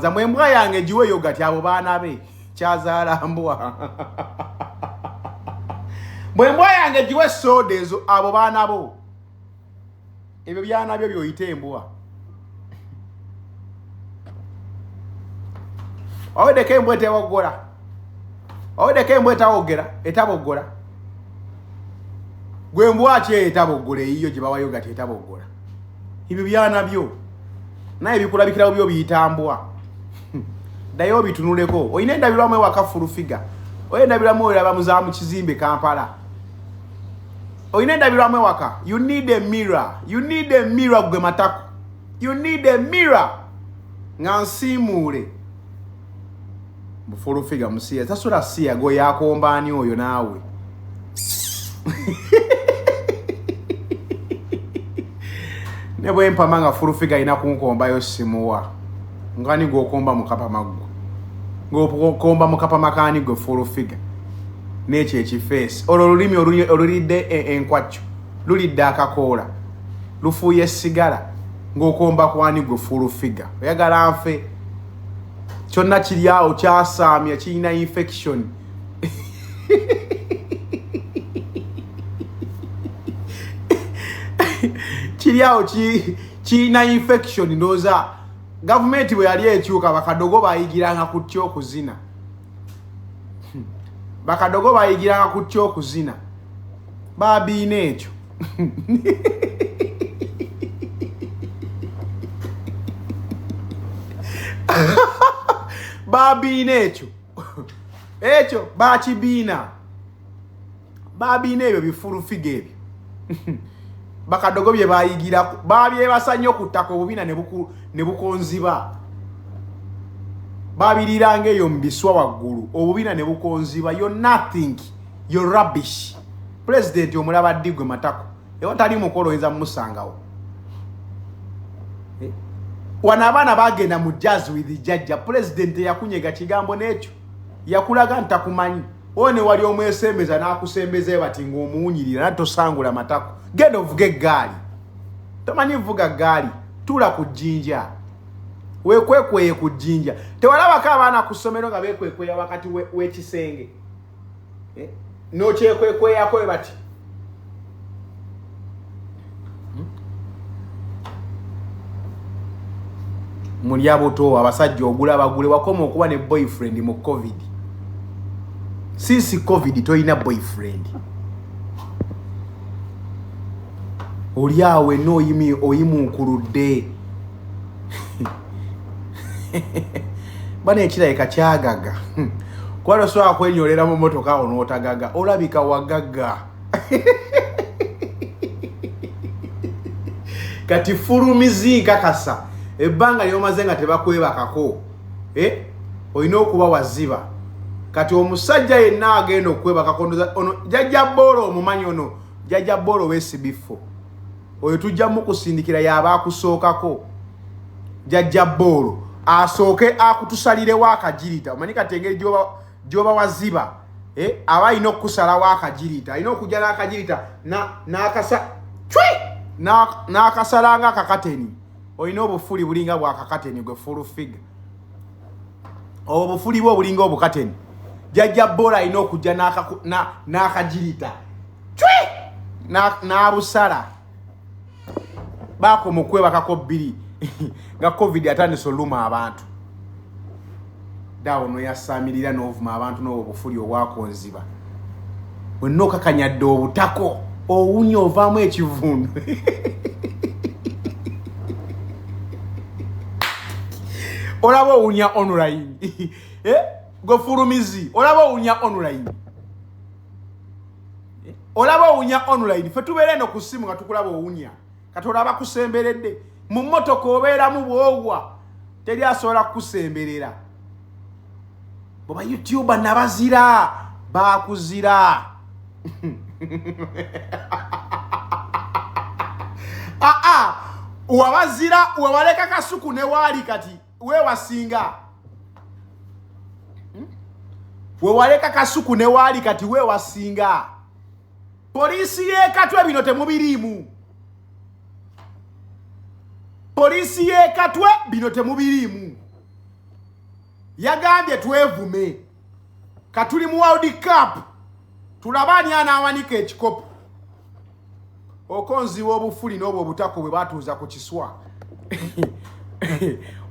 Zamwe mbwa yange jiwe yogurt abo baana be kyazaala mbwa. Mbwa yange jiwe soda ezo abo baana bo. Ebyo byana byo byoyite embwa. Owede kembwe tewogola. Owede kembwe tawogera etabogola. Gwe mbwa kye etabogole iyo gye bawa yogurt etabogola. Ebyo byana byo. Naye bikulabikira byo biyitambwa. Dayo bitunuleko. Oyine ndabiramu ewaka full figure. Oyine ndabiramu olaba muzaamu kizimbe Kampala. Oyine ndabiramu ewaka. You need a mirror. You need a mirror gwe matako. You need a mirror. Ngansimule. Full figure musiya. Tasula siya go yakombani oyo nawe. Nebo mpamanga full figure inakunkomba yo simuwa. Ngani go komba mukapa maggo. Go komba mukapa makani go full figure. Neche echi face. Olulimi olulide enkwacho. Lulidde akakola. Lufuye sigala. Go komba kwani go full figure. Oyagala nfe. Kyonna kiryawo kyasaamya kirina infection. Kiryawo kirina infection ndoza. Government bwe yali ekyuka bakadogo bayigiranga ku kyo kuzina. Bakadogo bayigiranga ku kyo kuzina. Babiina ekyo. Babiina ekyo. Ekyo bakibiina. Babiina ebyo bifulu fige ebyo. Bakadogo bye bayigira babyebasa nnyo ku ttaka obubina ne bukonziba. Babirirange eyo mbiswa waggulu obubina ne bukonziba. You're nothing. You're rubbish. President omulaba digwe matako. Ewa tali mukolo oyinza mmusangawo. Wana abaana bagenda mu jazz with jajja. President yakunyega kigambo n'ekyo. Yakulaga ntakumanyi. One wali omwesembeza n'akusembeze bati ng'omuwunyirira natosangula matako. Genda ovuge eggaali. Tomanyi vuga ggaali. Tula ku jjinja. Weekwekweye ku jjinja. Tewalabako abaana ku ssomero nga beekwekweya wakati w'ekisenge. N'okyekwekweyaako bati. Muli aboto abasajja ogula bagule wakoma okuba ne boyfriend mu COVID. Since COVID toyina boyfriend. Oliawe no oyimunkuludde. Bane ekirayika kyagaga. Kwalo so akwenyolera mu motoka ono otagaga. Olabika wagaga. Kati furumizi kakasa. Ebbanga lyomaze nga tebakwebakako. Oyina okuba waziba. Kati omusajja yenna agenda okwebakako ono jajja bolo omumanyi ono jajja bolo wesibifo. Oyo tujja mu kusindikira yaba akusookako. Jajja bolo asooke akutusalire wakajirita. Omanyi kati engeri gyoba waziba. Aba alina okusala wakajirita. Alina okujja n'akajirita n'akasa chwi n'akasalanga akakateni. Oyina obufuli bulinga bwa kakateni gwe full figure. Obufuli bwo bulinga obukateni. Jajja bola alina okujja n'akajirita. Chwi n'abusala. Bako mukwebakako bbiri. Nga COVID atandise oluma abantu. Dawo no yasamirira n'ovuma abantu n'obufuli obwakonziba. Wenna okakanyadde obutako. Owunya ovaamu ekivundu. Olaba owunya online. Go furumizi. Olaba owunya online. Olaba owunya online. Fe tubeere no ku ssimu nga tukulaba owunya. Kati olaba kusemberedde. Mu mmotoka obeeramu bw'ogwa. Teri asobola kusemberera. Boba YouTuber nabazira. Bakuzira. Uwabazira uwawaleka kasuku ne wali kati. We wasinga. Wewaleka kasuku ne wali kati we wasinga. Polisi yekatwe bino temubirimu. Polisi yekatwe bino temubirimu. yagambye twevume katuli mu World Cup tulabani anawanika ekikopo okonziwa obufuli n'obwo obutako bwe batuuza ku kiswa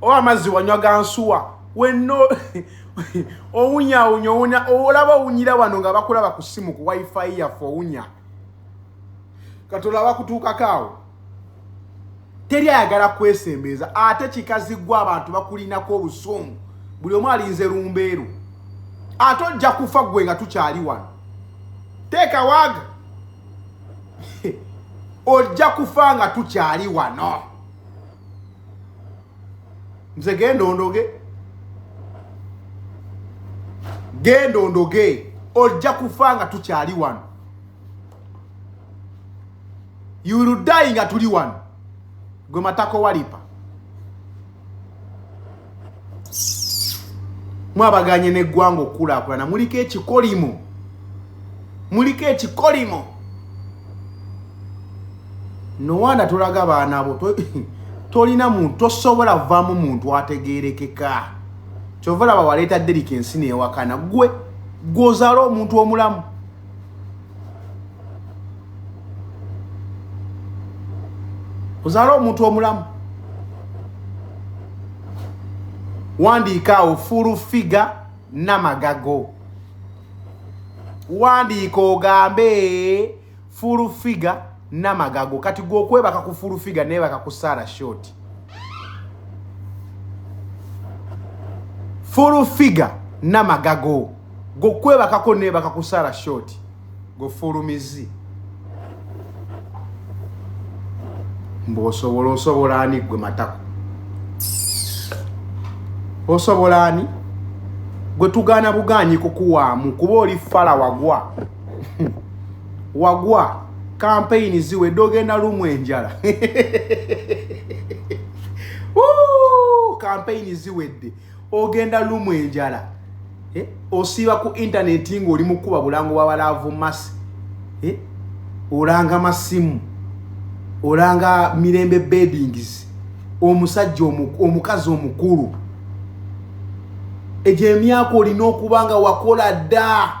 o amazzi wanywaga nsuwa wenno owunya olaba owunyira wano nga bakulaba ku simu ku wifi yaffe owunya katolaba kutuukakaawo teri ayagala kwesembeza ate kikazigwa abantu bakulinako obusungu buli omu alinze lumbeeru ate ojja kufa gwe nga tukyali wano teeka waaga ojja kufa nga tukyali wano nze genda ondoge ojja kufa nga tukyali wano you will die nga tuli wano gwe Matako Walipa mwabaganye n'eggwanga okkulaakulana muliko ekikolimo nowanda tolaga baana bo tolina muntu tosobola vaamu muntu ategeerekeka kyova laba waleeta Derrick ensi neewakana gwe ozaala omuntu omulamu ozaala omuntu omulamu wandiika awo full figure Namagago wandiika ogambe full figure Namagago kati gwe okwebaka ku full figure neebaka ku Sarah Short full figure Namagago gwe okwebakako neebaka ku Sarah Short gwe full mizi osobola ani gwe Matako osobola ani gwe tugaana buganyi kukuwaamu kuba oli fala wagwa campaign ziwedde ogenda lumu enjala campaign ziwedde ogenda lumu enjala osiiba ku internet ng'oli mu kuba bulango bw'abalaavu masi olanga masimu olanga Mirembe Beddings omusajja omukazi omukulu egyo emyaka olina okubanga wakola dda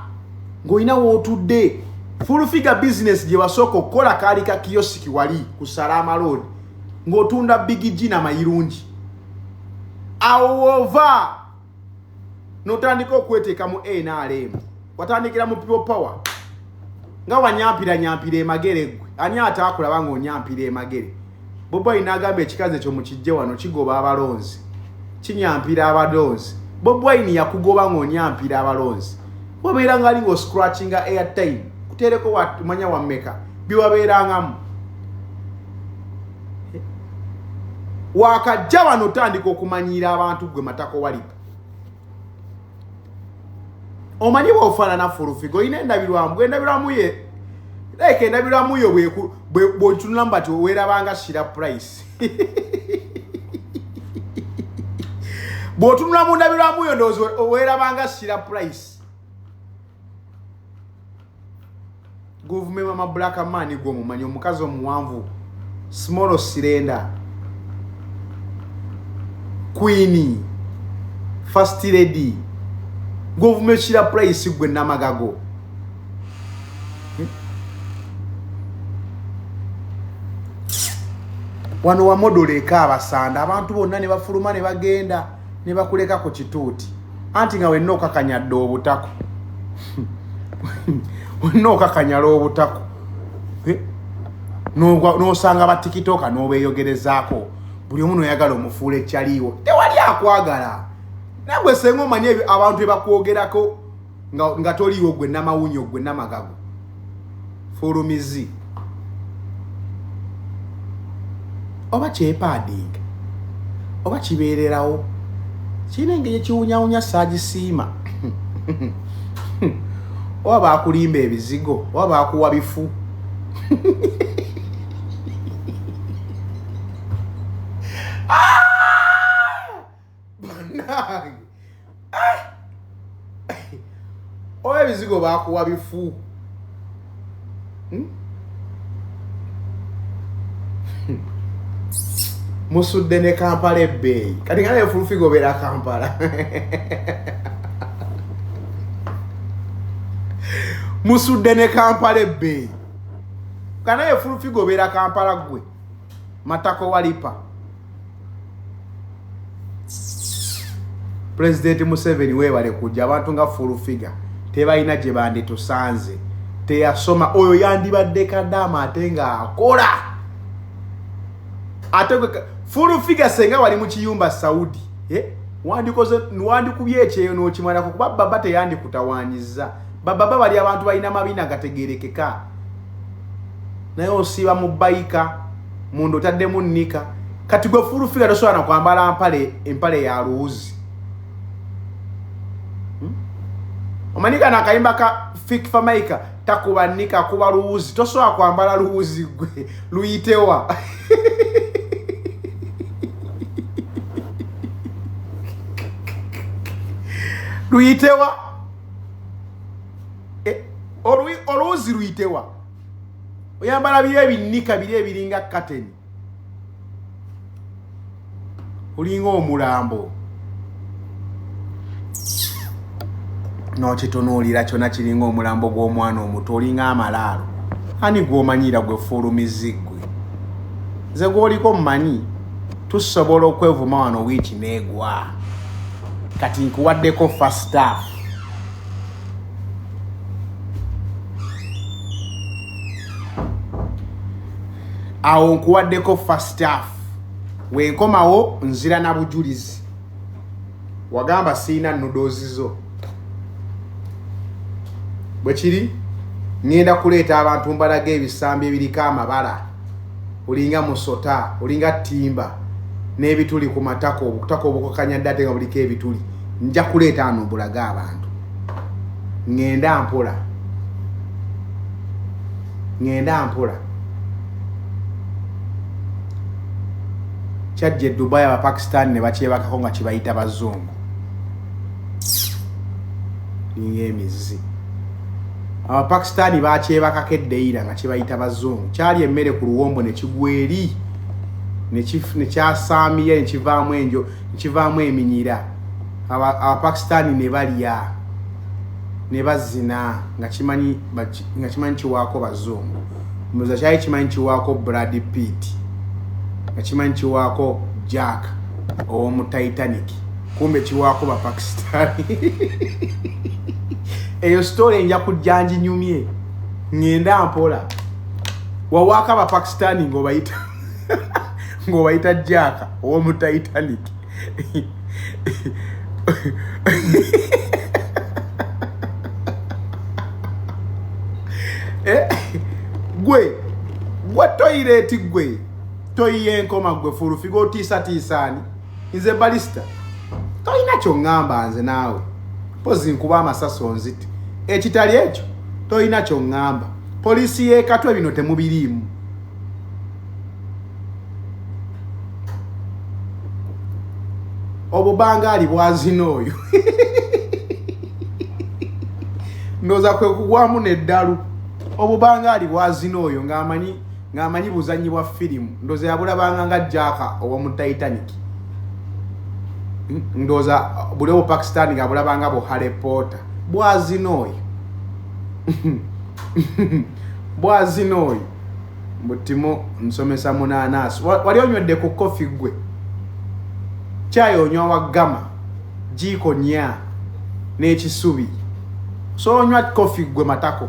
ng'olina wootudde full figure business gye wasooka okukola kaali ka kiyosiki wali ku Salama Road ng'otunda Big G n'amayirungi awo woova n'otandika okweteeka mu NRM watandikira mu People Power nga wanyampira emagere gwe ani ataakulaba ng'onyampira emagere Bobi Wine n'agamba ekikazi ekyo mu kijje wano kigoba abalonzi kinyampira abalonzi Bobi Wine yakugoba ng'onyampira abalonzi wabeera ngali ng'oscratchinga airtime kuteereko manya wammeka biwabeerangamu wakajja wano otandika okumanyiira abantu gwe Matako Walipa omanyi bw'ofaanana fulufigo olina endabirwamu ye like endabirwamu yo bw'otunula mbati weerabanga Shira Price bw'otunula mu ndabirwamu yo ndowooza weerabanga Shira Price Government mama black man gwe mumanyi omukazi omuwanvu small cylinder Queen First Lady Government Shira Price gwe Namagago wano wa module ekabasanda abantu bonna ne bafuluma ne bagenda ne bakuleka ku kituuti anti nga wenna okakanyadde obutako wenna okakanyala obutako n'osanga batikitoka n'obeeyogerezaako buli omu noyagala omufuula ekyaliiwo tewali akwagala nagwe senga omanyi abantu ebakwogerako nga toliiwo gwe Namawunyo gwe Namagago fulumizi oba kyepaadinga oba kibeererawo kirina engeri ekiwunyawunya saagisiima oba baakulimba ebizigo oba baakuwa bifu bannange oba ebizigo baakuwa bifu musudde ne Kampala ebbeeyi kati nga naye fulufiga obeera Kampala musudde ne Kampala ebbeeyi kana naye fulufiga obeera Kampala gwe matako walipa President Museveni weebale kujja abantu nga fulufiga tebalina gye banditusanze teyasoma oyo yandibadde kaddaama ate nga akola ate fulufiga senga wali mu kiyumba Saudi wandikubye ekyeyo n'okimala kuba baba teyandikutawaanyiza baba bali abantu balina mabina gategerekeka naye osiiba mu bayika mundu otaddemu nnika kati gwe fulufiga tosobola na kwambala empale ya luuzi omanika na kayimba ka fik famaika takuba nnika kuba luuzi tosobola kwambala luuzi gwe luyitewa luyitewa oluuzi luyitewa oyambala biri ebinika biri ebiringa kateni olinga omulambo n'okitunuulira kyonna kiringa omulambo gw'omwana omuto olinga amalaalo ani gw'omanyira gwe fulumizi gwe nze gw'oliko mmanyi tusobola okwevuma wano wiiki n'egwa kati nkuwaddeko first half awo nkuwaddeko first half wenkomawo nzira na bujulizi wagamba siina noodles zo bwe kiri ngenda kuleeta abantu mbalaga ebisambi ebiriko amabala olinga musota olinga timba n'ebituli ku matako obutako obukokanya ddate nga buliko ebituli nja kuleeta ano bulaga abantu ngenda mpola kyajje Dubai aba Pakistan ne bakyebakako nga kibayita bazungu ninga emizi aba Pakistan bakyebakako eddeira nga kibayita bazungu kyali emmere ku luwombo ne kigweri ne kyasaamiya ne kivaamu enjo ne kivaamu eminyira aba Pakistan ne balya ne bazina nga kimanyi kiwaako bazungu muza kyali kimanyi kiwaako Brad Pitt nga kimanyi kiwaako Jack ow'omu Titanic kumbe kiwaako ba Pakistan eyo story nja kujja njinyumye ngenda mpola wawaaka ba Pakistan ng'obayita Jack ow'omu Titanic gwe toilet gwe toyiye enkoma gwe fulufiga otiisatiisaani nze balista toyina kyongamba nze naawe pozi nkuba amasaso nziti ekitali ekyo toyina kyongamba poliisi yeekatwe bino temubiriimu obubangaali bwazina oyo ndoza kwe kugwamu neddalu obubangaali bwazina oyo ng'amanyi buzanyi bwa firimu ndoza yabulabanga nga Jack ow'omu Titanic ndoza buli obu Pakistan ng'abulabanga bo Harry Potter bwazina oyo bwazina oyo mbutimu nsomesa munanasi wali onywedde ku kofi gwe chayo onywa wagama jiko nya n'ekisubi so onywa kofi gwe matako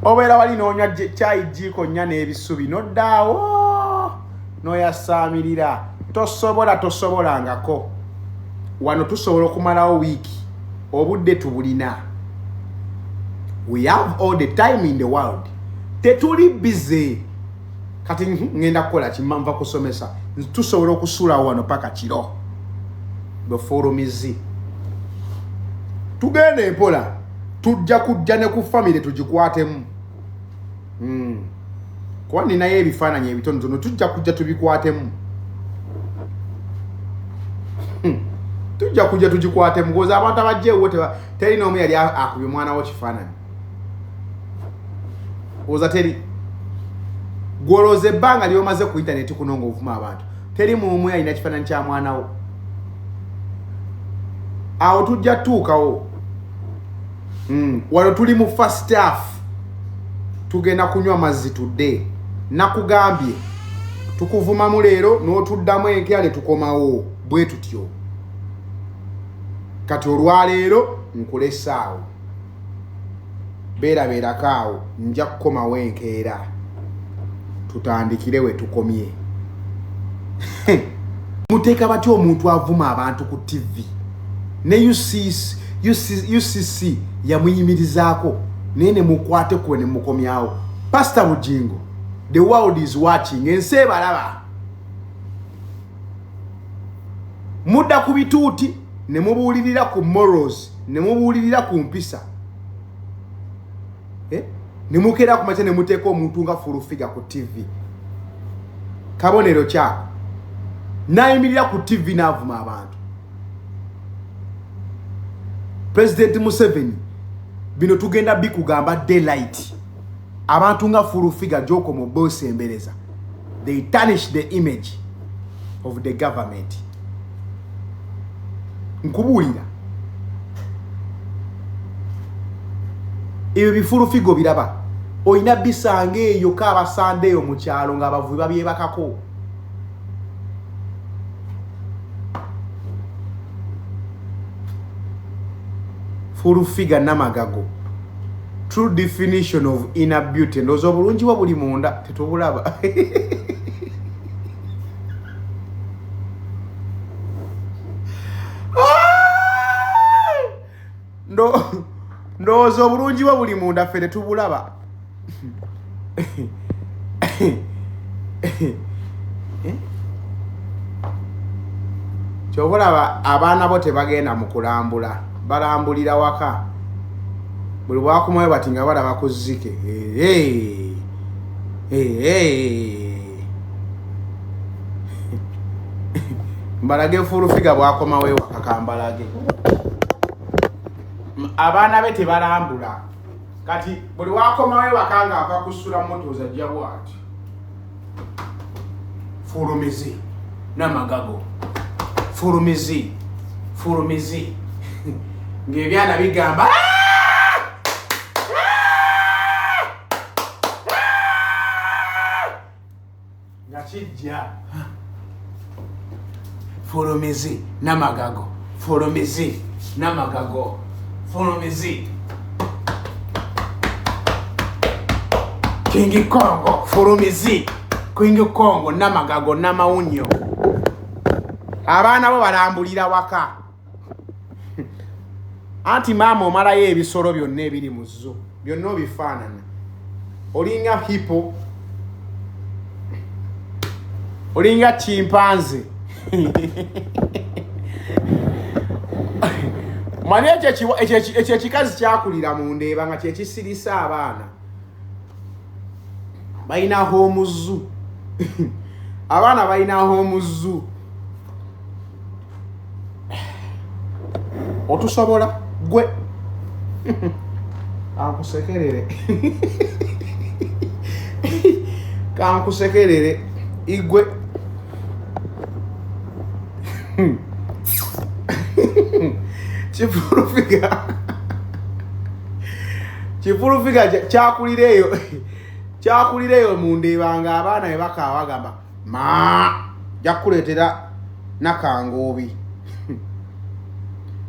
obeera wali n'onywa chai jiko nya n'ebisubi noddaawo n'oyasaamirira tosobolangako wano tusobola okumalawo wiiki obudde tubulina we have all the time in the world tetuli busy kati ngenda kukola kimamba kusomesa tusobola okusula wano paka kiro beforomizi tugende empola tujja kujja ne ku family tugikwatemu kwa nina ye ebifaananyi ebitonotono tujja kujja tubikwatemu tujja kujja tugikwatemu goza abantu abajjeewo terina omu yali akubye omwana wo kifaananyi oza teri gwoloze banga lyomaze ku internet kunonga ovuma abantu teri mumwe alina kifaananyi kya mwanawo awo tujja tuukawo wano tuli mu first half tugenda kunywa mazzi tudde nakugambye tukuvumamu leero n'otuddamu enkyale tukomawo bwe tutyo kati olwaleero nkulesaawo beerabeerako awo nja kukomawo enkeera tutandikire we tukomye muteeka batya omuntu avuma abantu ku TV ne UCC yamuyimirizaako naye ne mukwate kuwe ne mukomyawo Pastor Bujingo the world is watching ensi ebalaba mudda ku bituuti ne mubuulirira ku morals ne mubuulirira ku mpisa ne mukera ku makya ne muteeka omuntu nga full figure ku TV kabonero kyako nayimirira ku TV n'avuma abantu President Museveni bino tugenda bikugamba daylight abantu nga full figure joko mu boss embereza they tarnish the image of the government nkubulira ebyo bifuru figo biraba oyina bisange eyo kaba Sunday mu kyalo nga abavubi babyebakako full figure namagago true definition of inner beauty ndozo bulungi wa buli munda tetubulaba ndozo bulungi wa buli munda fere tubulaba kyobulaba abaana bo tebagenda mu kulambula balambulira waka buli bwakumawe bati nga balaba ku zzike mbalage full figure bwakomawe waka kambalage abaana be tebalambula kati buli wakomawe waka nga akakusula moto za jawati furumizi namagago furumizi ngebyana bigamba ngakijja furumizi namagago King Kongo furumizi King Kongo namagago namawunyo abaana bo balambulira waka anti mama omalayo ebisolo byonna ebiri mu zo byonna obifaanana olinga hippo olinga chimpanze mani ekyo ekikazi kyakulira mu ndeeba nga kyekisirisa abaana balinaho omuzu abaana balinaho omuzu otusobola gwe kankusekerere igwe kifulufiga kyakulireyo mu ndeeba nga abaana be bakaawa bagamba ma jakuleetera nakangoobi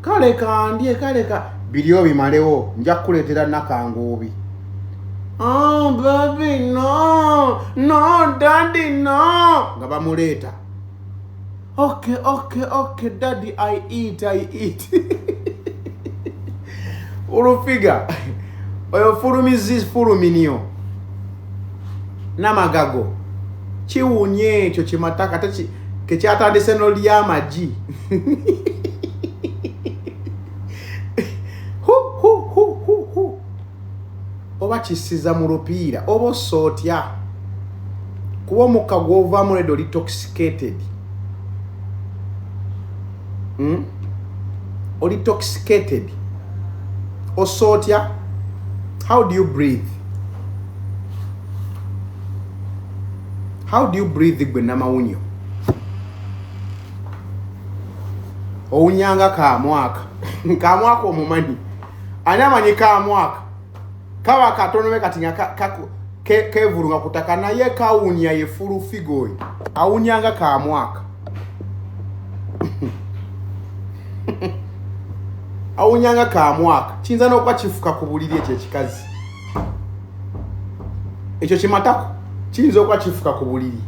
kale kandye kaleka bilio bimalewo nja kuletera nakangoobi baby no daddy no nga bamuleeta okay daddy I eat urufiga oyo fuluminio namagago kiwunye ekyo kimataka kekyatandise n'olyamagi oba kisiza mu lupiira oba osootya kuba omukka gw'ovaamu ledo oli toxicated oli toxicated osootya how do you breathe How do you breathe gwe namawunyo? Ounyanga kamwaka. Kamwaka omumanyi. Ani amanyi kamwaka. Kawa katono katinya kevulunga kutaka naye kawunya ye fulu figo. Awunyanga kamwaka. Awunyanga kamwaka. Kinza n'okwa kifuka ku buliri ekyo ekikazi. Ekyo kimatako. Kiyinza okwa kifuka ku buliri.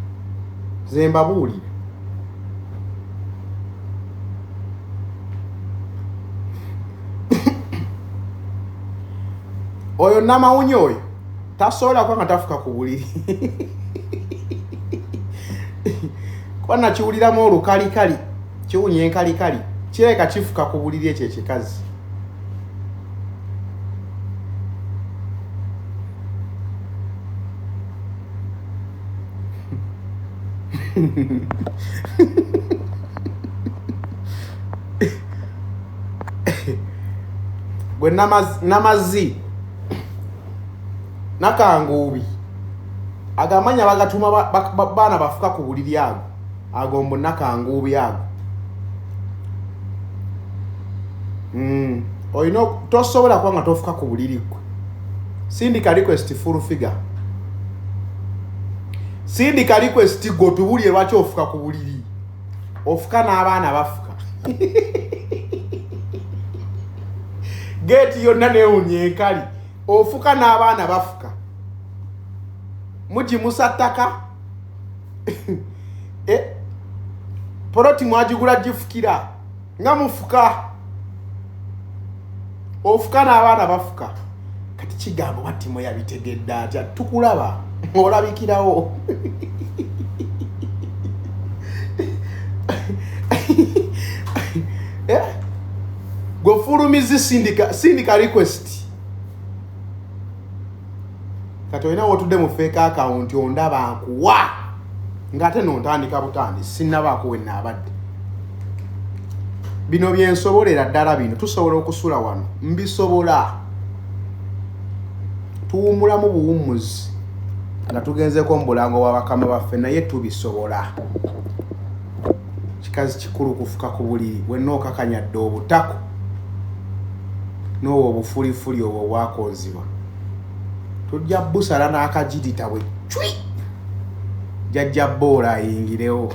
Zemba buulire. Oyo namawunyo oyo tasobola kwanga tafuka ku buliri. Kwa nakiwuliramu olukalikali kiwunya enkalikali kireka kifuka ku buliri ekyo ekikazi. Gwe namazi nakangubi agamanya bagatuma bana bafuka ku buliri ago agombo nakangubi ago. Oyino tosobola kwanga tofuka ku buliri gwe. Sindika request full figure. Sindika request go tubulye lwaki ofuka ku buliri. Ofuka n'abaana bafuka. Geti yonna neewunye enkali. Ofuka n'abaana bafuka. Muji musataka. Poroti mwajigula jifukira. Nga mufuka. Ofuka n'abaana bafuka. Kati kigambo bati mwe yabitegedde atya tukulaba. Olabikirawo. Gofulumizi sindika request. Kati olina wotudde mu fake account ondaba nkuwa. Ngate nontandika butandi sinnabaako we nnaabadde. Bino byensobolera ddala bino tusobola okusula wano. Mbisobola. Tuwumulamu buwummuzi. Nga tugenzeko mubulango w'abakama baffe naye tubisobola. Kikazi kikulu kufuka ku buliri wenna okakanyadde obutako n'obwo obufulifuli obwo bwakonzibwa. Tujja busala n'akajidita bwe cwi jajja boola ayingirewo.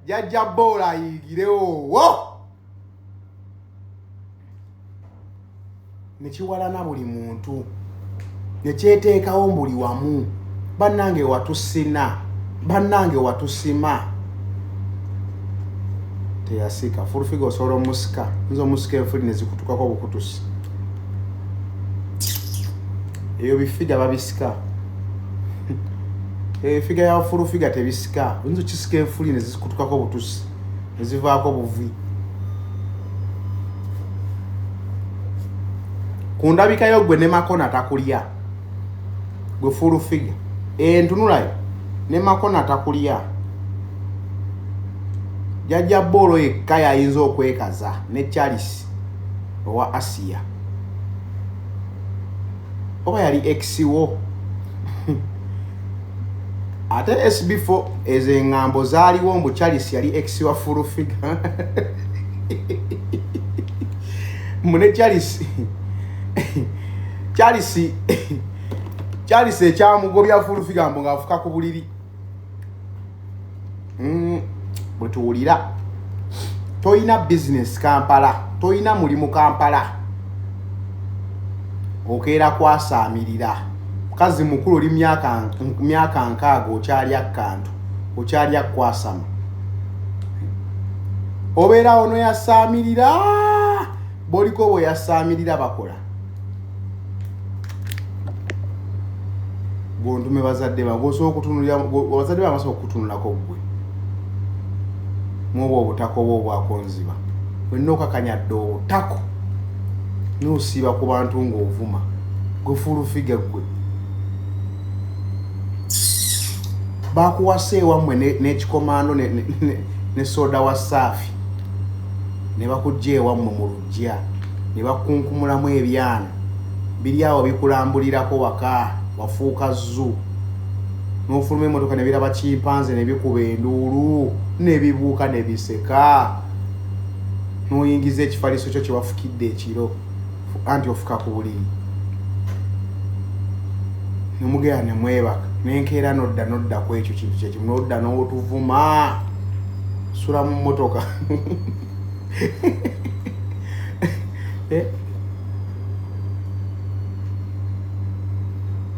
Jajja boola ayingirewo. Nekiwalana buli muntu nekyeteekawo buli wamu. Bannange watusina, bannange watusima. Teyasika full figure osobola omusika nzo omusika enfuli nezikutukako obukutusi. Eyo bifiga babisika. Figa ya full figure tebisika nzo kisika enfuli nezikutukako obutusi nezivaako buvi. Kundabika yo gwe ne makona takulya. Gwe full figure. Ntunulayo ne makona takulya. Jajja bolo ekaya ayinza okwekaza ne Charles owa Asia. Oba yali exiwo. Ate SB4 ezengambo zaaliwo mbu Charles yali exiwa full figure. Mune Charles ekyamugobya full figure mbu ng'afuka ku buliri. Bwe tuwulira toyina business Kampala, toyina mulimu Kampala, okeera kwasaamirira. Mukazi mukulu oli myaka 6 okyalya kantu, okyalya kwasama. Obeera ono yasaamirira, boliko bwe yasaamirira bakola. Gondume bazadde bagoso okutunulira bazadde bamaso okutunulako gwe. Mwobo obutako bwo bwakonziba. Wenna okakanyadde obutako n'osiiba ku bantu ng'ovuma. Gwe full figure gwe. Bakuwase wammwe n'ekikomando ne soda wa Safi. ne bakujja ewammwe mu lujja ne bakunkumulamu ebyana biri awo bikulambulirako waka wafuuka zzu n'ofuluma emmotoka ne biraba kimpanze ne bikuba enduulu ne bibuuka ne biseka n'oyingiza ekifaliso kyo kye wafukidde ekiro anti ofuka ku buliri nemugera ne mwebaka nenkeera nodda ku ekyo kintu kyekimu nodda n'otuvuma sula mu mmotoka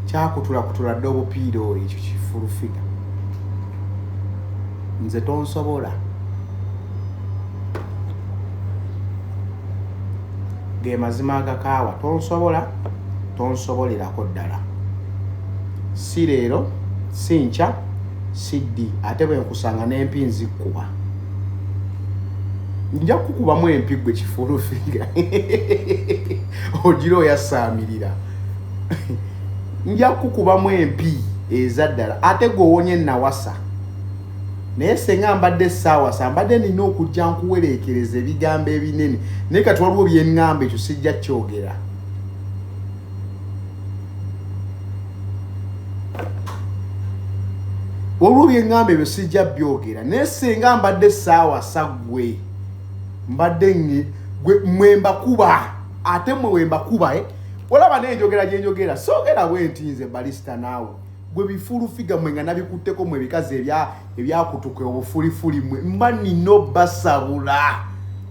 kyakutula dde obupiira oyo ekyo kifulufiga nze tonsobola ge mazima agakaawa tonsobolerako ddala si leero si nkya si ddi ate bwe nkusanga n'empi nzikkuba nja kukubamu empi gwe kifulufiga ogira oyasaamirira nja kukubamu empi eza ddala ate gwowonye nawasa naye senga mbadde essaawa mbadde nina okujja nkuwereekereza ebigambo ebinene naye kati waliwo byeŋŋamba ekyo sijja kyogera waliwo byeŋŋamba ebyo sijja byogera naye senga mbadde essaawa gwe mbadde mwemba kuba ate mwe wemba kuba olaba nenjogera gyenjogera soogera bwe ntinze Balista naawe gwe bifulufiga mwe nga nabikutteko mwe ebikazi ebyakutuka obufulifuli mwe mba nina obbasabula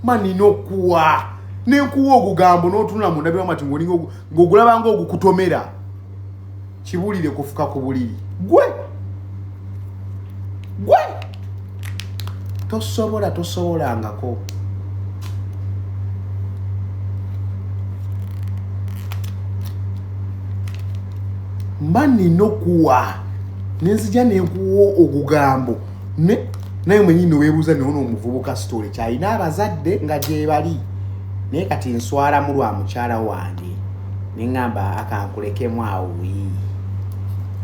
mba nina okuwa nenkuwa ogugambo n'otunula mu ndabira mati ng'ogulaba ng'ogukutomera kibulire kufuka ku buliri gwe tosobolangako mba nina okuwa nenzija nenkuwa ogugambo naye mwenyini weebuuza neono omuvubuka sitole kyalina abazadde nga gye bali naye kati nswalamu lwa mukyala wange neŋŋamba akankulekemu awo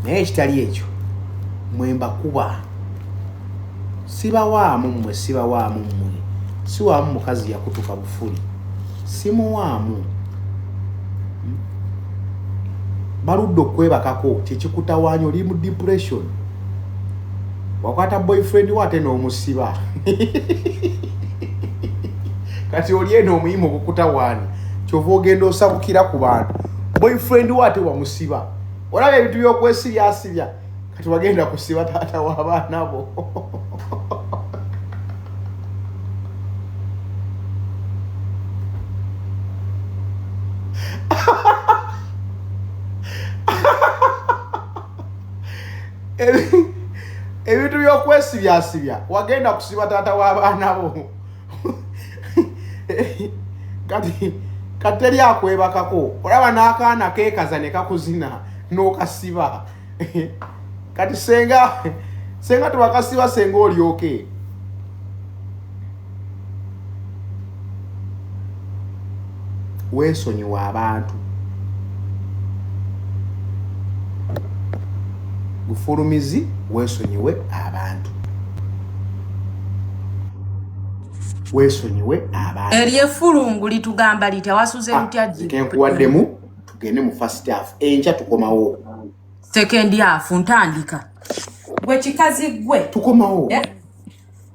naye ekitali ekyo mwemba kuba sibawaamu mmwe si waamu mukazi yakutuka bufuli simuwaamu baludde okwebakako kyekikutawaanya oli mu depression wakwata boyfriend wate n'omusiba kati oli eno omuyima okukutawaanya kyova ogenda osabukira ku bantu boyfriend wate wamusiba olaba ebintu by'okwesibyasibya kati wagenda kusiba taata w'abaana bo ebintu by'okwesibyasibya wagenda kusiba taata w'abaana bo kati teri akwebakako olaba n'akaana keekaza ne kakuzina n'okasiba kati senga tewakasiba senga olyoke weesonyiwa abantu gufulumizi weesonyiwe abantu eryefulungu litugamba litya wasuze lutya kenkuwaddemu tugende mu first half enkya tukomawo second half ntandika gwe kikazi gwe tukomawo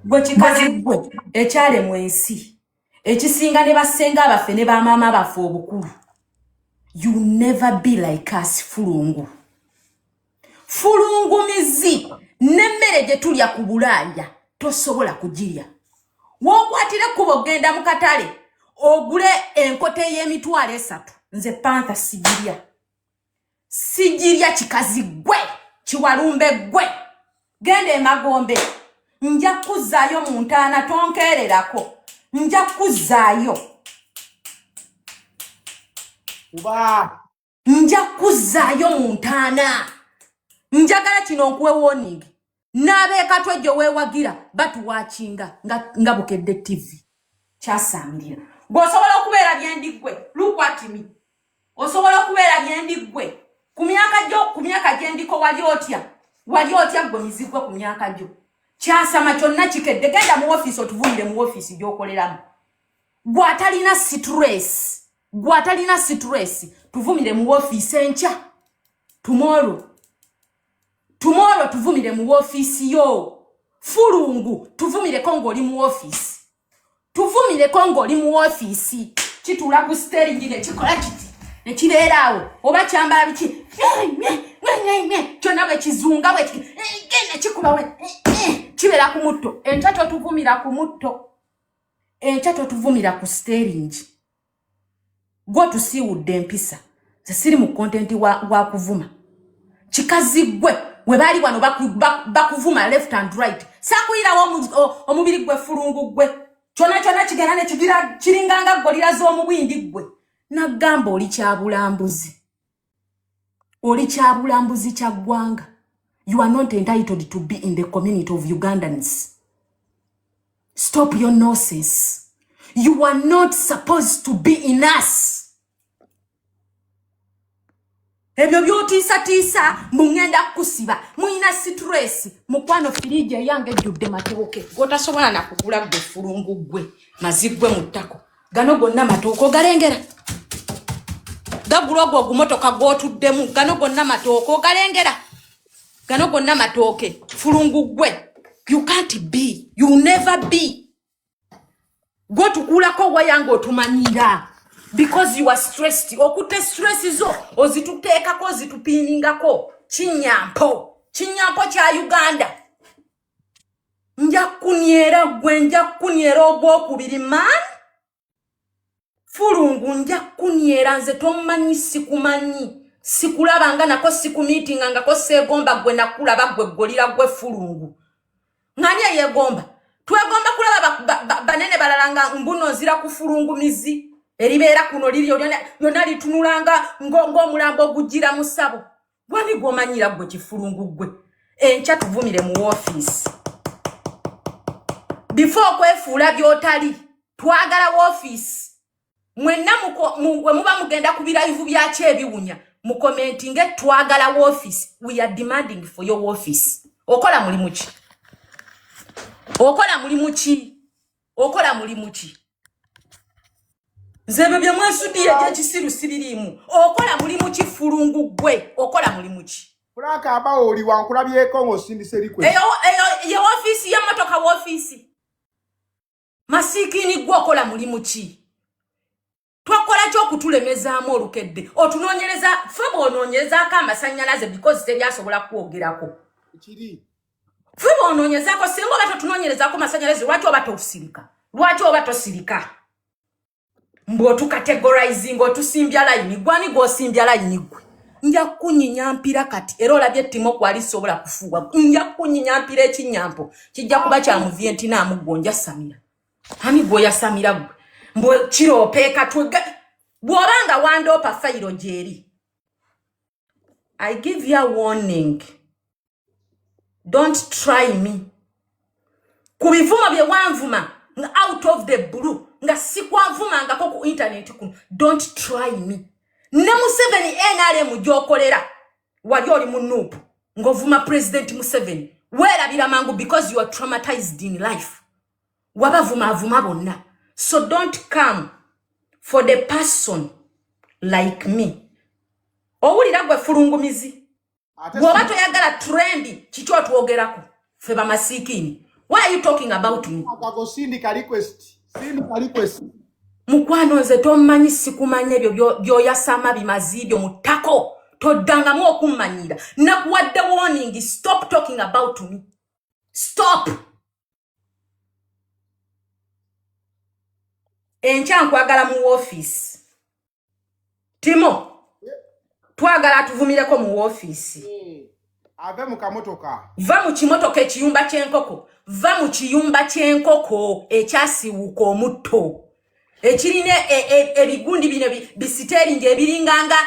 gwe kikazi gwe ekyale mu ensi ekisinga ne basenga abaffe ne bamaama baffe obukulu you never be like us fulungumizi n'emmere gye tulya ku Bulaaya tosobola kugirya wookwatire kuba ogenda mu katale ogule enkote y'emitwalo 3 nze panta sigirya kikazi gwe kiwalumbe gwe genda emagombe nja kuzzaayo mu ntaana tonkeererako nja kuzzaayo mu ntaana njagala kino nkuwe warning n'abeekatwe gye weewagira batuwaakinga nga Bukedde TV kyasamirira ng'osobola okubeera byendiggwe look at me osobola okubeera byendiggwe ku myaka gye ndiko wali otya gwe mizigwe ku myaka gyo kyasama kyonna kikedde genda mu ofiisi otuvuyire mu ofiisi gy'okoleramu gwatalina stress tuvumire mu office encha tomorrow tuvumire mu office yo Fulungu tuvumire kongo oli mu office kitula ku steering ne kikola kiti ne kireerawo oba kyambala biki kyonna bwe kizunga bwe genda kikuba we kibera ku mutto enchato tuvumira ku steering go tusiwudde empisa sesiri mu content wa kuvuma chikazi gwe we bali wano bakuvuma left and right sakuyirawo omubiri gwe Fulungu gwe kyona kigenda ne kigira kiringanga golira z'omubindi gwe nagamba oli kyabulambuzi kya ggwanga. You are not entitled to be in the community of Ugandans. Stop your nonsense. You are not supposed to be in us. Ebyo byotiisa mungenda kusiba muina stress mukwano firije yange judde matooke gotasobola na kugula gwe Fulungu gwe mazigwe mutako gano gonna matoko galengera gagulogwo gumotoka gotuddemu gano gonna matoko galengera gano gonna matoke Fulungu gwe you can't be, you never be. Go tukulako wayango otumanyira because you are stressed. Okute stress zo ozituteekako ozitupiningako kinyampo kya Uganda. Nja kuniera ogwokubiri man Fulungu nja kuniera nze tomanyi sikumanyi sikulabanga nako sikumeetinga ngako segomba gwe nakulaba gwe golira gwe Fulungu ngani yegomba twegomba kulaba banene balalanga mbuno zira ku Fulungu mizi eribeera kuno liriyo lyonna litunulanga ng'omulambo gujira musabo gwani gwomanyira gwe kifulungu gwe encha tuvumire mu office before kwefuula byotali twagala office mwenna muba mugenda kubira ivu byache ebiwunya mu commenting twagala office. We are demanding for your office. Okola mulimu ki Zebe bya mwasudi ya kisiru sibirimu okola mulimu ki Fulungu gwe okola mulimu ki Fulaka abawo oli wankulabyeko ng'osindise request eyo office ya motoka wa office masikini gwe okola mulimu ki twakola kyo kutulemezaamu olukedde otunonyereza febo ononyereza akamasanyalaze because teryasobola kwogerako kiri febo ononyereza ko singo bato tunonyereza ko masanyalaze lwaki obato sirika mbo tukategorizing otusimbya line gwani gosimbya line gwe nja kunyinya mpira kati era olabye timo kwali sobola kufuwa nja kunyinya mpira ekinyampo kijja kuba kya mu Vietnam gonja Samira hani goya Samira gwe mbo kiro peka twega bwobanga wandopa fairo jeri. I give you a warning, don't try me kubivuma bye wanvuma out of the blue nga sikwavuma nga ko ku internet kuno don't try me ne Museveni NRM jokolera wali oli munupu ngovuma president Museveni werabira mangu because you are traumatized in life wabavuma bonna. So don't come for the person like me. Owulira gwe Fulungumizi bwobato yagala trendi kicho tuogerako feba masikini. Why are you talking about me? Sindika request. Mukwano nze tomanyi sikumanya ebyo byoyasama bimazibyo mutako toddangamu okummanyira nakuwadde warning. Stop talking about me. Stop. Encha nkwagala mu office Timo twagala tuvumireko mu office ave mu kamotoka va mu kimotoka ekiyumba ky'enkoko va mu kiyumba ky'enkoko ekyasiwuka omutto ekirine ebigundi bino bisitering ebiringanga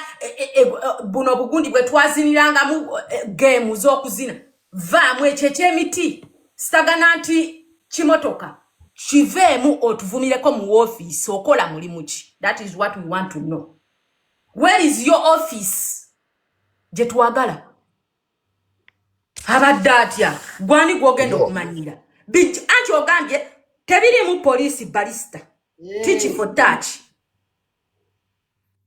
buno bugundi bwe twaziniranga mu game z'okuzina va mu ekyemiti stagana nti kimotoka Chivemu otuvumireko mu office okola mulimu ki. That is what we want to know. Where is your office? Je twagala abadde atya gwani gwogenda okumanyira anti ogambye tebiri mu police balista Teach for touch.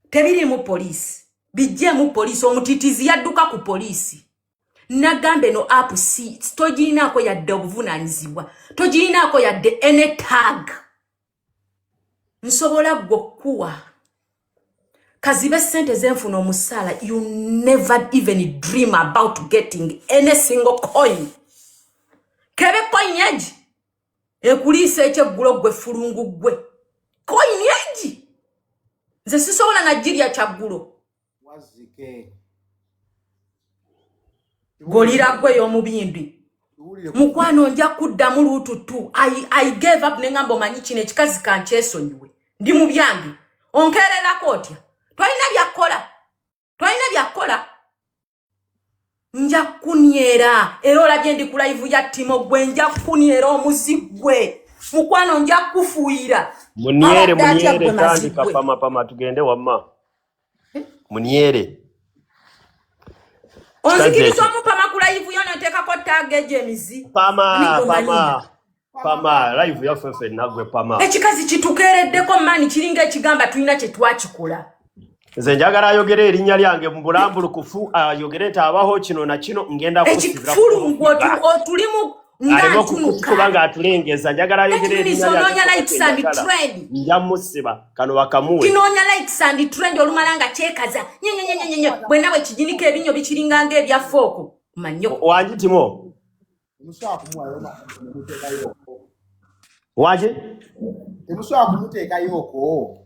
Tebiri mu police. Bijje mu police omutitizi yadduka ku police. Nagambe no app si tojina ko yadde obuvunanyizibwa. Tojina ko yadde ene tag. Nsobola gwokuwa. Kazibe sente zenfuna omusala, you never even dream about getting any single coin. Kebe coin yeji. Ekulise ekyeggulo gwe fulungu gwe. Coin yeji. Nze sisobola Nigeria kyaggulo. Wazike. Golira gwe y'omubindi. Mukwano nja kuddamu lututu. I gave up nengambo manyi kino ekikazi kankyesonyiwe. Ndi mu byange. Onkerera kotya. Twalina byakola. Nja kunyera. Era olabye ndi ku live ya Timo gwe nja kunyera omuzigwe. Mukwano nja kufuuyira. Muniere kandi kapama tugende wamma. Muniere. Onzikiriza omupama ku live yona nteekako tagege emizi. Pama live ya fefe nagwe pama. Ekikazi kitukeereddeko mani kiringa ekigamba tulina kye twakikola. Nze njagala ayogere erinnya lyange mu bulambulukufu ayogere abaho kino na kino ngenda kusibira. Ekifulungu otulimu kubanga atulengeza njagala ayogere erinnya lyange. Njamusiba kano bakamuwe. Kinoonya likes and trend olumalanga kyekaza. Bwe nawe kijinika ebinyo bikiringa ng'ebya fooko. Manyo. Wanji Timo. Waje? Temusobola kumuteekayoko.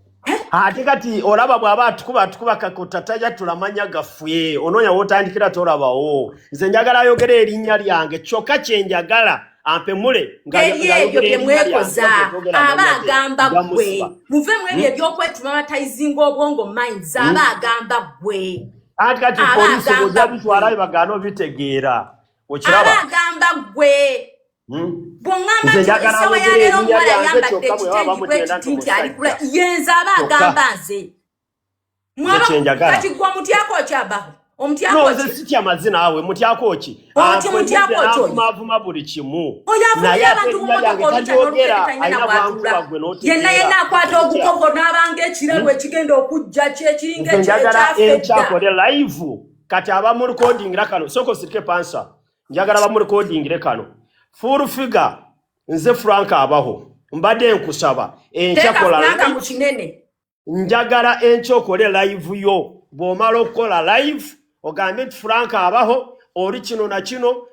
Ate kati olaba bw'aba atukuba kakota tajja tulamanya gaffe ononya wotandikira tolabawo. Nze njagala ayogere erinnya lyange kyokka kye njagala ampemule ebyo bye mwekoza abagamba gwe muvemu ebyo ebyokwetumamatizinga obwongo minds abagamba gwe. Ate kati polisi bw'ojja bitwala bibagaano bitegeera okiraba abagamba gwe. Bongamba tulisewa ya lero mwala yambadde ekitendi kwekitinti alikula yenza abagamba nze. Kati gwa mutyako okyabaho. No, nze sitya mazina awe mutyako ki? Mavuma buli kimu. Naye abantu mumotokolyogera yenna akwata ogukogo n'abanga ekirabo ekigenda okujja kyekiringa ekyafedda live kati abamu recordingira kano soko sirike pansa njagala abamu recordingire kano full figure nze Frank abaho mbadde nkusaba enchakola njagala enchokole live yo bw'omala okukola live ogambe Frank abaho oli kino na kino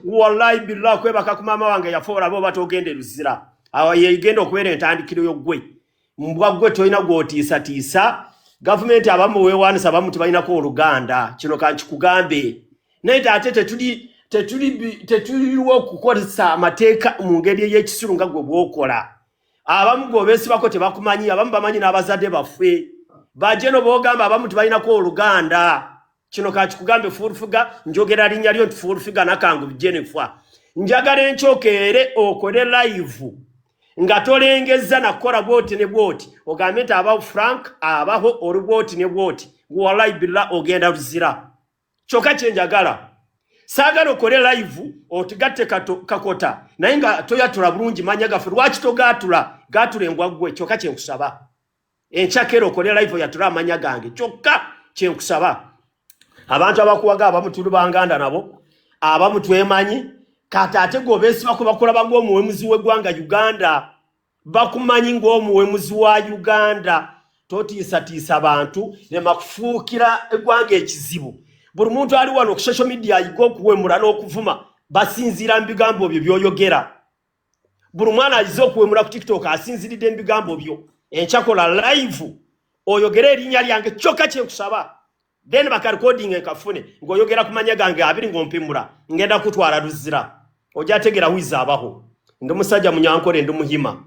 wallahi billahi kwebaka ku mama wange yafoora bo batogende luzira awa yegenda okubeera entandikiro y'ogwe mbwa gwe toyina gw'otiisatiisa gavumenti abamu weewaanisa abamu tebalinako oluganda kino kankikugambe naye ate tetuliwo okukozesa amateeka mu ngeri ey'ekisiru nga gwe bw'okola abamu gwobeesibako tebakumanyi abamu bamanyi n'abazadde baffe bajje no boogamba abamu tebalinako oluganda kino kakikugambe furufuga njogera linnya lyo nti furufuga nakangu Jennifer njagala enchokeere okole live nga tolengeza nakola bwoti ne bwoti ogambe nti abaho Frank abaho olubwoti ne bwoti wallahi billah ogenda luzira kyokka kye njagala saagala okole live otugatte kakota naye nga toyatula bulungi manya gaffe lwaki togatula gatula gwe kyokka kye nkusaba enchakero okole live yatula amanya gange kyokka kye nkusaba abantu abakuwaga abamu tuli banganda nabo abamu twemanyi kati ate gwobeesibako bakulaba ng'omuwemuzi w'eggwanga Uganda bakumanyi ng'omuwemuzi wa Uganda totiisatiisa bantu nemakufuukira eggwanga ekizibu buli muntu ali wano ku social media ayiga okuwemula n'okuvuma basinziira mu bigambo byo by'oyogera buli mwana ayize okuwemula ku TikTok asinziridde mu bigambo byo enchakola live oyogera erinnya lyange kyokka kye nkusaba then baka recording ekafune ngoyogera kumanya gange abiri ngompimura ngenda kutwala luzira ojja tegera wiza abaho ndo musajja munyankore ndo muhima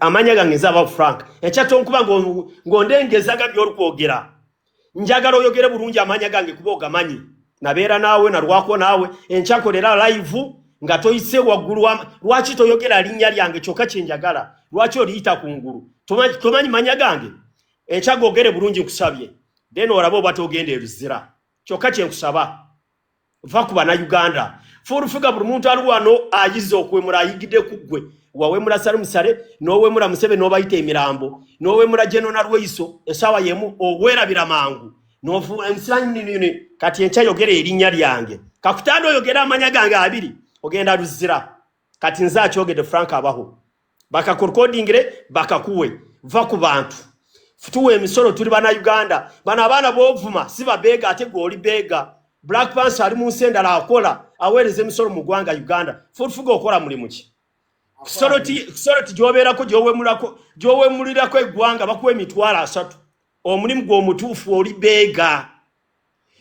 amanya gange zaba Frank echato nkuba ngondengeza by'olukwogera njagala oyogere bulungi amanya gange kuboga manyi nabeera naawe na rwako naawe enchakolera live nga toyise waggulu lwaki toyogera linnya lyange kyokka kye njagala lwaki oliyita kungulu tomanyi manya gange enchagogere bulungi kusabye then orabo batogende eruzira kyokka kye nkusaba va ku bana Uganda furufuga buli muntu ali wano ayize okwemura ayigide kugwe wawemula Salim Sale n'owemula Museveni n'obayita emirambo n'owemula General Rweiso esawa yemu ogwerabira mangu n'ofu ensanyi kati encha yogera erinnya lyange kakutando yogera amanya gange abiri ogenda Luzira kati nza akyogedde Frank Abaho bakakorkodingire bakakuwe va ku bantu futuwe emisolo tuli bana Uganda bana abana bovuma siba bega ate goli bega Black Panther ali mu nsenda akola awereze emisolo mu gwanga Uganda futufuga okola mulimu ki soroti jobera ko jowe mulirako egwanga bakuwe emitwala 3 omulimu gwo mutufu oli bega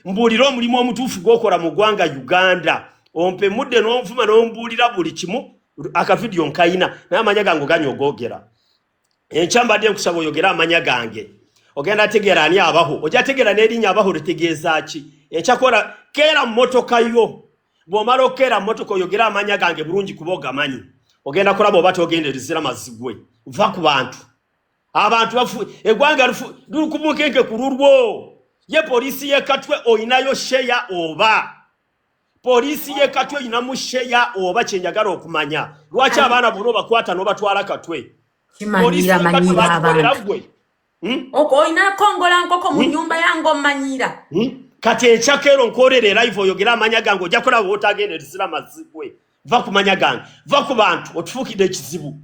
mbuliro omulimu omutufu gwokola mu gwanga Uganda ompe mudde n'onvuma n'ombulira buli kimu aka video nkaina na amanya gango ganyogogera enchambadde nkusaba oyogera amanya gange ogenda tegera ani Abaho oja tegera n'erinnya Abaho litegeeza ki enchakora kera motoka yo bwomala okera motoka oyogera amanya gange bulungi kuboga manyi ogenda kulaba obate ogenderezera mazigwe va ku bantu abantu bafu egwanga lukumukenke kururwo ye polisi ye katwe oyinayo sheya oba polisi ye katwe inamu sheya oba kyenjagala okumanya lwaki abana bono bakwata no batwala katwe polisi ye katwe bakolera gwe oko ina kongola nkoko mu nyumba yango manyira kati enchakero nkorere live oyogera amanya gango jakola wotagenderezera mazigwe va kumanya gange va ku bantu otufukide kizibu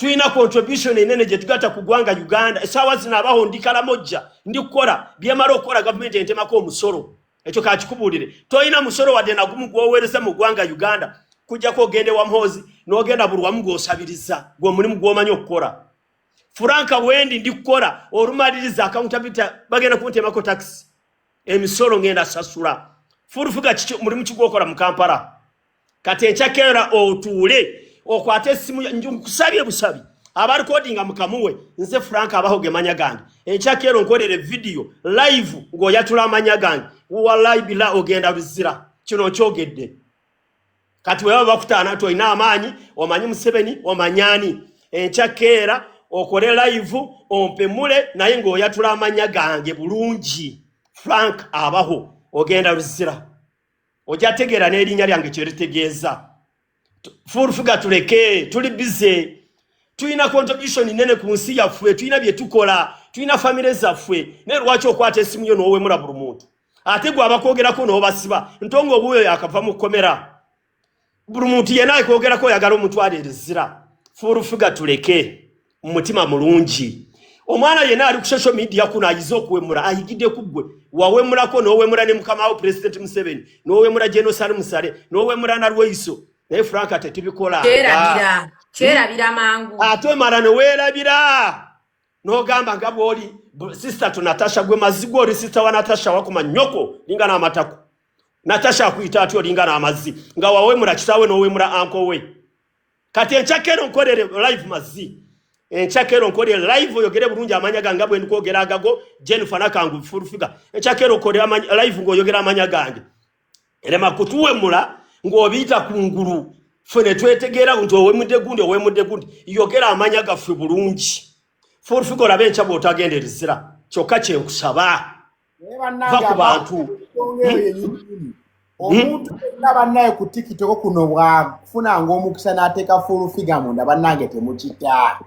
tuina contribution enene je tugata kugwanga Uganda esawa zina Abaho ndikala mojja ndikora byemara okora government entemako omusoro ekyo kakikubulire toina musoro wade na gumu gwowereza mu gwanga Uganda kujja ko gende wa Mhozi n'ogenda bulwa mu gosabiriza gwo mulimu gwomanyo okora Franka wendi ndikora orumaliriza accountability bagenda kuntemako tax emisoro ngenda sasula furufuga mulimu kigwokora mu Kampala kati enchakera otule okwate simu nkusabye busabi abali codinga mukamuwe nze Frank Abaho gemanya gange enchakero nkolere video live ngo yatula amanya gange wallahi bila ogenda Luzira kino kyogedde kati wewe bakutana to ina amanyi omanyi Museveni omanyani enchakera okole live ompemule naye ngo yatula amanya gange bulungi Frank Abaho ogenda Luzira ojategera n'erinnya lyange kyeritegeeza furufuga tuleke tuli busy tuina contribution nene ku nsi yaffe tuina bye tukola tuina family zaffe ne lwaki okwata esimu yo nowe mula buli muntu ate gwa bakogerako no basiba ntongo obuyo yakava mu komera buli muntu yena akogerako yagala omutwale Luzira furufuga tuleke mutima mulungi omwana yena ali ku social media kuna ayizo okuwemura ayigide kugwe wawemurako nowemura ne mukama wa president Museveni nowemura General Salim Sale nowemura na Rweiso naye Frank atetibikola chera bira mangu atwe marane werabira no gamba ngabo oli sister to Natasha gwe mazigo oli sister wa Natasha wako manyoko lingana amatako Natasha akuita atyo lingana amazi nga wawemura kitawe nowemura anko we kati enchakero nkolere live mazi enchakero nkolere live oyogere bulungi amanya gange bwe ndikogera agago Jennifer nakangu furufiga enchakero kolere live ngo oyogera amanya gange elema kutuwemura ngobita kunguru fene twetegera unto owemudde gundi yogera amanya gaffe bulungi furufigo labencha botagenderezera kyokka kye nkusaba va ku bantu omuntu nabannaye ku TikTok kuno bwafuna ng'omukisa n'ateeka furufiga munda bannange temukita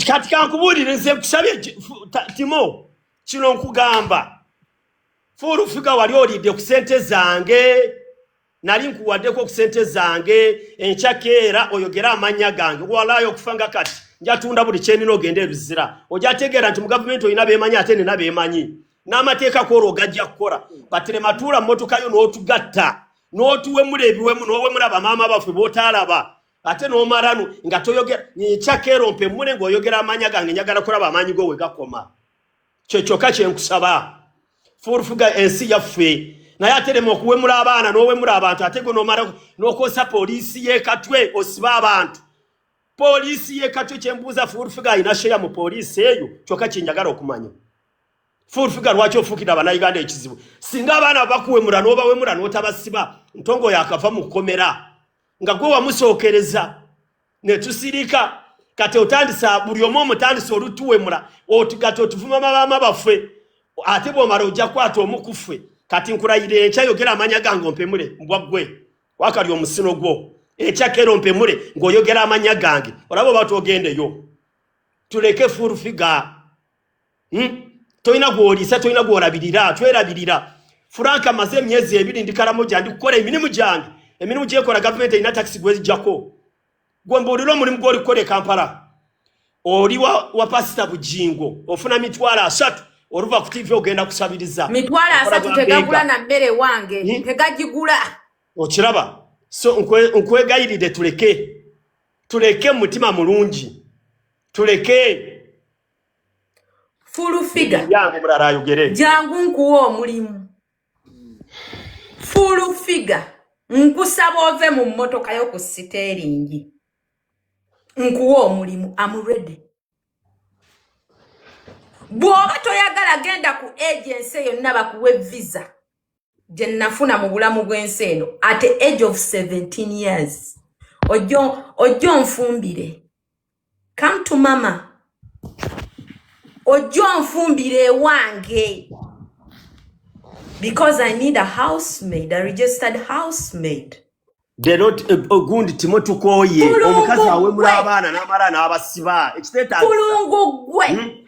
kati kankubulire nze kusabye Timo kino nkugamba furufiga wali olidde ku sente zange nali nkuwaddeko ku sente zange enchakera oyogera amanya gange walayo okufanga kati njatunda buli kyenina ogende Luzira ojategeera nti mu government oyina beemanyi ate nina beemanyi n'amateeka koro ogajja kukola batire matuula mmotoka yo n'otugatta n'otuwemula ebiwemu n'owemula bamaama baffe b'otaalaba ate n'omalanu nga toyogera enchakera ompemule ng'oyogera amanya gange njagala kulaba amaanyi go we gakoma kyokka kye nkusaba furufuga ensi yaffe naye aterema okuwemula abaana n'owemula abantu ate go n'omala n'okosa polisi y'ekatwe osiba abantu polisi y'ekatwe kyembuuza furufuga alina sheya mu polisi eyo kyokka kyenjagala okumanya furufuga lwaki ofuukira abannayuganda ekizibu singa abaana bakuwemula n'obawemula n'otabasiba ntongo yakava mu kkomera nga gwe wamusookereza ne tusirika kati otandisa buli omu omutandisa olutuwemula kati otuvuma mabaama baffe ate bw'omala ojja kwata omukuffe kati nkulayire enkya yogera amanya gange ompemule mbwa ggwe wakali omusino gwo Ekyakero mpemule ng'oyogera amanya gange olabo batogendeyo tuleke full figure toina gwolisa toina gwolabirira twerabirira Franka maze myezi 2 ndikalamu jandi kukola emirimu jange emirimu gyekola government ina tax gwezijako gwembuliro mulimu goli kole Kampala oli wa pasita bujingo ofuna mitwala 3 oluva ku TV ogenda kusabiriza mitwala 3 tegagula na mmere wange tegagigula okiraba so nkwegayiride tuleke mutima mulungi tuleke full figure yangu mulala ayogere jangu nkuwa omulimu full figure nkusaba ove mu mmotoka yo ku steering nkuwa omulimu I'm ready bwoba toyagala genda ku agency yonna bakuwe visa je nafuna mu bulamu bw'ensi eno at the age of 17 years ojo nfumbire come to mama ojo nfumbire wange because I need a housemaid, a registered housemaid. They not gundi timotukoye omukazi awe mulabana n'amara n'abasiba ekiteta kulungu gwe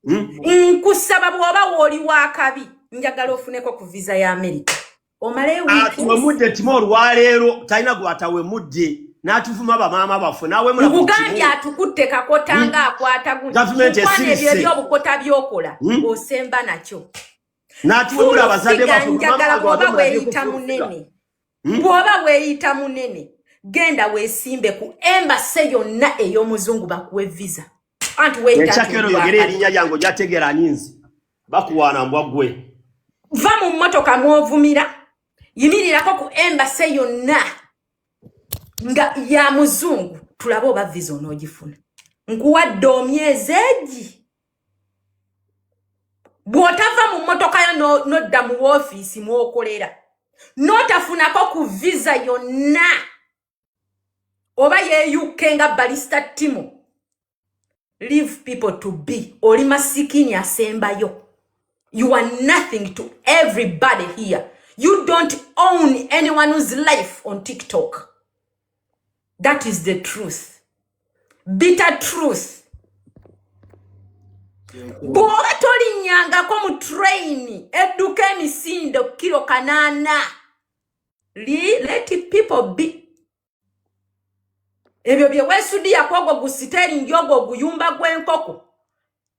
nkusaba bwoba woli wakabi njagala ofuneko ku visa ya America omale wiki mudde timo olwaleero talina gwatawe mudde n'atuvuma bamaama bafu nawe mulabu Uganda atukutte kakotanga akwata gundi government esirisi byobukota byokola osemba nakyo n'atuwebula abazadde bafu njagala bwoba weeyita munene bwoba weeyita munene genda weesimbe ku embassy yonna ey'omuzungu bakuwe visa anti weeyita yogere erinnya lyange ojategeera aninzi bakuwaana mbwaggwe va mu mmotoka mwovumira yimirirako ku embassy yonna nga ya muzungu tulabe oba visa onoogifuna nkuwadde omyezi egi bw'otava mu mmotoka yo nodda mu woofiisi mwokolera n'otafunako ku visa yonna oba yeeyukke nga balista Timo leave people to be oli masikini asembayo you are nothing to everybody here you don't own anyone's life on TikTok that is the truth bitter truth bwoba tolinyangako mu train edduka emisindo kilo 8 let people be ebyo bye wesudia kwogwo gusitering yogwo guyumba gwenkoko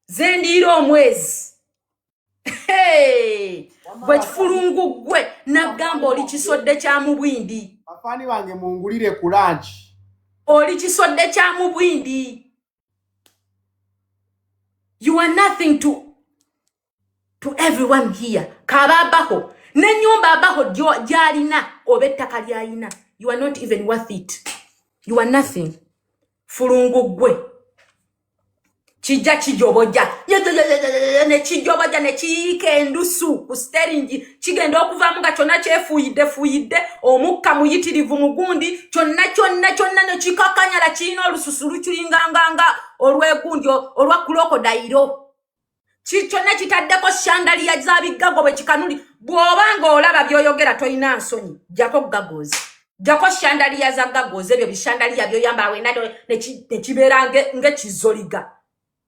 zendiira omwezi gwe kifulungu gwe nagamba oli kisodde kya mubwindi afani bange mungulire ku lunch oli kisodde kya mubwindi you are nothing to everyone here kababaho nenyumba abaho gyalina obettaka lyalina you are not even worth it you are nothing fulungu gwe kijja kijoboja ne kijoboja ne kiike endusu ku steering kigenda okuvaamu nga kyonna kyefuyidde omukka muyitirivu mugundi kyonna ne kikakanyala kirina olususu lukulinganganga olw'egundi olwa krokodayiro kyonna kitaddeko shandaliya za bigago bwe kikanuli bw'obanga olaba by'oyogera toyina nsonyi jako gagozi jako shandaliya za gagozi ebyo bishandaliya by'oyamba wenda ne kibeera ng'ekizoliga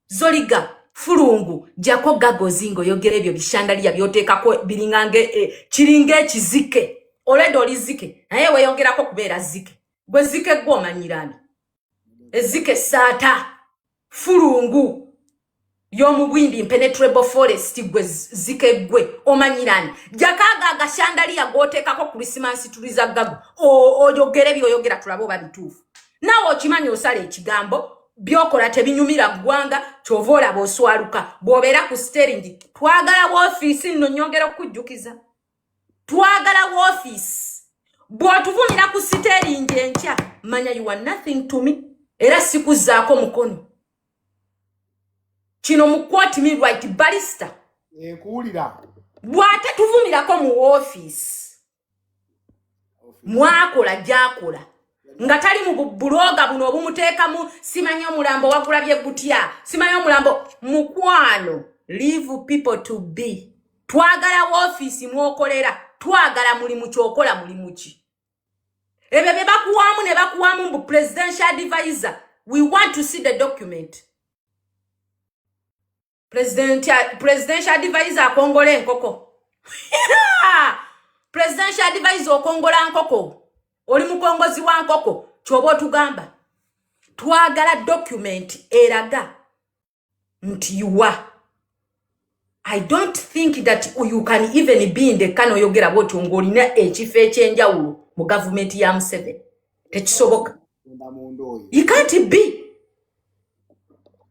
zoliga fulungu jako gagozi ng'oyogera ebyo bishandaliya by'oteekako biringange kiringa ekizike olwedde oli zike naye weeyongerako kubeera zike gwe zike gwe omanyirani ezike saata fulungu y'omubwindi impenetrable forest gwe zike gwe omanyirani jakaga agashandaliya g'oteekako Christmas tuliza gago oyogere by'oyogera tulabe oba bituufu naawe okimanyi osala ekigambo byokola tebinyumira ggwanga kyova olaba oswaluka bw'obeera ku steering twagala woofiisi nno nyongera okujjukiza twagala woofiisi bw'otuvumira ku steering enkya manya you are nothing to me era sikuzzaako mukono kino mu quote me right barista kuwulira bw'ate tuvumirako mu woofiisi mwakola gyakola nga tali mu buloga buno obumuteekamu simanyi omulambo wagulabye gutya simanyi omulambo mukwano leave people to be twagala woofiisi mwokolera twagala mulimu kyokola mulimu ki Ebe bebakuwamu ne bakuwamu mbu presidential advisor. We want to see the document. Presidential advisor Kongole nkoko. Presidential advisor Kongola nkoko. Oli mukongozi wa nkoko. Chobo tugamba. Twagala document eraga. Ntiwa. I don't think that you can even be in the kano yogera boti ngolina echife ekyenjawulo mu government ya Museveni. Tekisoboka. You can't be.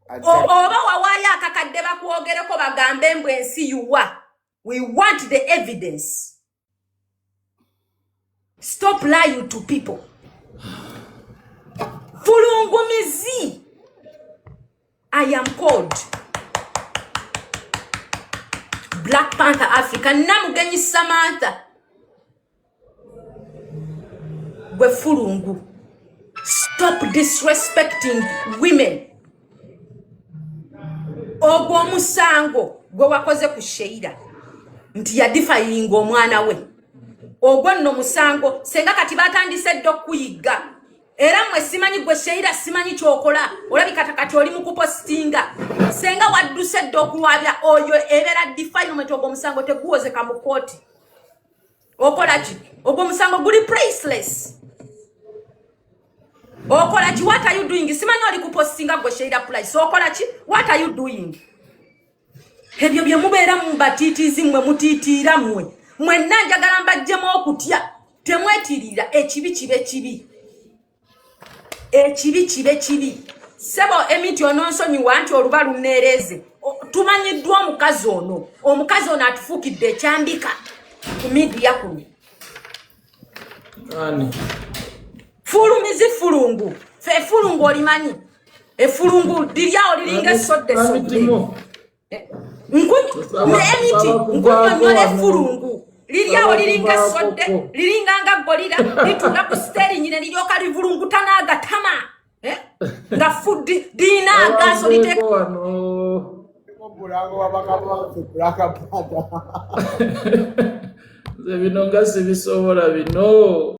Oba wawaya akakadde bakuogereko bagambe mbwe ensi yuwa. We want the evidence. Stop lying to people. Fulungumizi. I am called Black Panther Africa. Namugenyi Samantha. Gwe fulungu. Stop disrespecting women. Ogwo musango gwe wakoze ku Sheila nti yadifying omwana we. Ogwo nno musango senga kati batandise ddo kuyiga. Era mwe simanyi gwe Sheila simanyi kyokola. Olabika kati oli mu kupostinga. Senga wadduse ddo okulwabya oyo ebera defilement ogwo musango teguwozeka mu kooti. Okola ki? Ogwo musango guli priceless. Okola ki? What are you doing? Simanyi oli kupostinga gwe Sheila Price. Okola ki? What are you doing? Hebyo bye mubeera mu batitizi mwe mutitiira mwe. Mwenna njagala mbajjemu okutya. Temwetirira ekibi kibe kibi. Ekibi kibe kibi. Sebo emiti ononsonyiwa nti oluba luneereze. Tumanyiddwa omukazi ono. Omukazi ono atufuukidde ekyambika ku media kuno. Ani. Fulumizi fulungu. Fe fulungu olimanyi. Efulungu liryawo liringa sodde. Emiti nkunyonyola efulungu. Liryawo liringa sodde. Liringa nga golira. Litula ku steri nyine liryoka livulungutana agatama. Nga fudi dina agaso lite. Bino nga sibisobola bino.